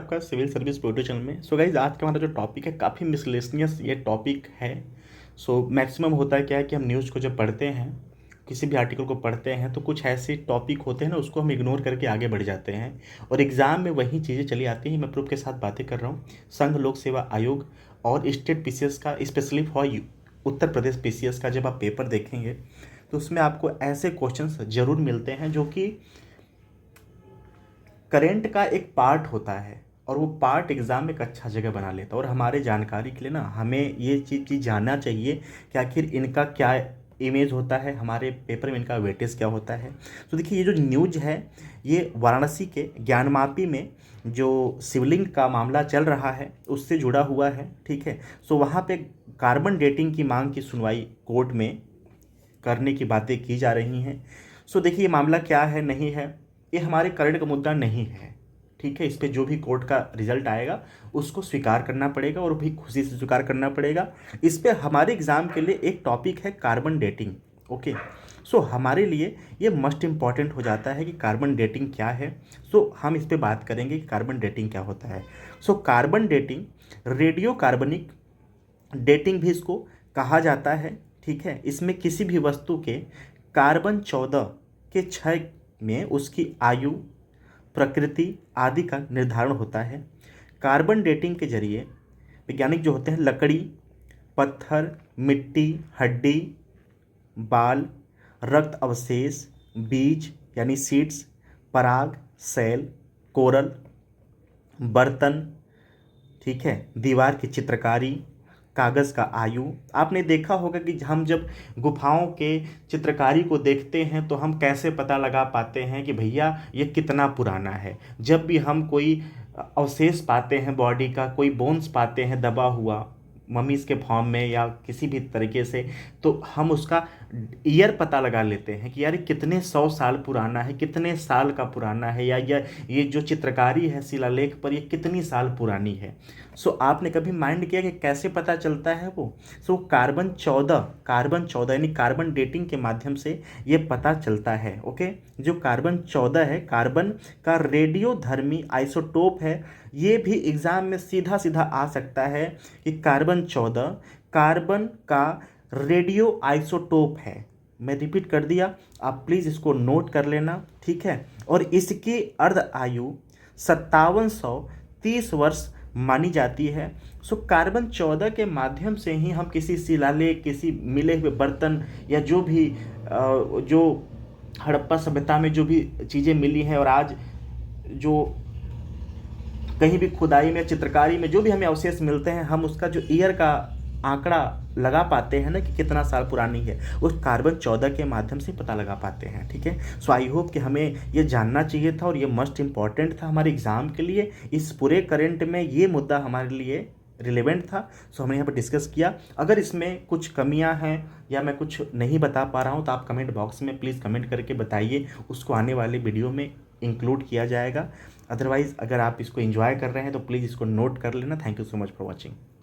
आपका civil service YouTube channel में। So guys, आज का हमारा जो टॉपिक है काफ़ी मिसलेनियस ये टॉपिक है। सो मैक्सिमम होता है क्या है कि हम न्यूज़ को जब पढ़ते हैं, किसी भी आर्टिकल को पढ़ते हैं, तो कुछ ऐसे टॉपिक होते हैं ना, उसको हम इग्नोर करके आगे बढ़ जाते हैं और एग्ज़ाम में वही चीज़ें चली आती हैं। मैं प्रूफ के साथ बातें कर रहा हूँ। संघ लोक सेवा आयोग और स्टेट पीसीएस का, specially for Uttar Pradesh PCS का जब आप पेपर देखेंगे तो उसमें आपको ऐसे क्वेश्चंस जरूर मिलते हैं जो कि करेंट का एक पार्ट होता है और वो पार्ट एग्ज़ाम में एक अच्छा जगह बना लेता है। और हमारे जानकारी के लिए ना हमें ये चीज़ जानना चाहिए कि आखिर इनका क्या इमेज होता है, हमारे पेपर में इनका वेटेज क्या होता है। तो देखिए, ये जो न्यूज है ये वाराणसी के ज्ञानमापी में जो शिवलिंग का मामला चल रहा है उससे जुड़ा हुआ है। ठीक है, सो वहाँ पे कार्बन डेटिंग की मांग की सुनवाई कोर्ट में करने की बातें की जा रही हैं। सो देखिए, ये मामला क्या है नहीं है, ये हमारे करंट का मुद्दा नहीं है। ठीक है, इस पे जो भी कोर्ट का रिजल्ट आएगा उसको स्वीकार करना पड़ेगा और भी खुशी से स्वीकार करना पड़ेगा। इस पे हमारे एग्जाम के लिए एक टॉपिक है कार्बन डेटिंग। ओके, सो हमारे लिए ये मस्ट इम्पॉर्टेंट हो जाता है कि कार्बन डेटिंग क्या है। सो हम इस पे बात करेंगे कि कार्बन डेटिंग क्या होता है। सो कार्बन डेटिंग, रेडियो कार्बनिक डेटिंग भी इसको कहा जाता है। ठीक है, इसमें किसी भी वस्तु के कार्बन 14 के क्षय में उसकी आयु, प्रकृति आदि का निर्धारण होता है। कार्बन डेटिंग के जरिए वैज्ञानिक जो होते हैं लकड़ी, पत्थर, मिट्टी, हड्डी, बाल, रक्त अवशेष, बीज यानी सीड्स, पराग, सेल, कोरल, बर्तन, ठीक है, दीवार की चित्रकारी, कागज़ का आयु। आपने देखा होगा कि हम जब गुफाओं के चित्रकारी को देखते हैं तो हम कैसे पता लगा पाते हैं कि भैया ये कितना पुराना है। जब भी हम कोई अवशेष पाते हैं, बॉडी का कोई बोन्स पाते हैं दबा हुआ ममीज़ के फॉर्म में या किसी भी तरीके से, तो हम उसका ईयर पता लगा लेते हैं कि यार ये कितने 100 साल पुराना है, कितने साल का पुराना है, या ये जो चित्रकारी है शिलालेख पर ये कितनी साल पुरानी है। सो आपने कभी माइंड किया कि कैसे पता चलता है वो? सो कार्बन 14 यानी कार्बन डेटिंग के माध्यम से ये पता चलता है। ओके, जो कार्बन 14 है, कार्बन का रेडियोधर्मी आइसोटोप है। ये भी एग्जाम में सीधा सीधा आ सकता है कि कार्बन 14 कार्बन का रेडियो आइसोटोप है। मैं रिपीट कर दिया, आप प्लीज़ इसको नोट कर लेना। ठीक है, और इसकी अर्ध आयु 5730 वर्ष मानी जाती है। सो कार्बन 14 के माध्यम से ही हम किसी शिलालेख, किसी मिले हुए बर्तन या जो भी जो हड़प्पा सभ्यता में जो भी चीज़ें मिली हैं और आज जो कहीं भी खुदाई में, चित्रकारी में जो भी हमें अवशेष मिलते हैं, हम उसका जो ईयर का आंकड़ा लगा पाते हैं ना कि कितना साल पुरानी है, उस कार्बन 14 के माध्यम से पता लगा पाते हैं। ठीक है, सो आई होप कि हमें ये जानना चाहिए था और ये मस्ट इम्पॉर्टेंट था हमारे एग्ज़ाम के लिए। इस पूरे करंट में ये मुद्दा हमारे लिए रिलेवेंट था, सो हमने यहाँ पर डिस्कस किया। अगर इसमें कुछ कमियां हैं या मैं कुछ नहीं बता पा रहा हूँ तो आप कमेंट बॉक्स में प्लीज़ कमेंट करके बताइए, उसको आने वाले वीडियो में इंक्लूड किया जाएगा। अदरवाइज़ अगर आप इसको एंजॉय कर रहे हैं तो प्लीज़ इसको नोट कर लेना। Thank you so much for watching.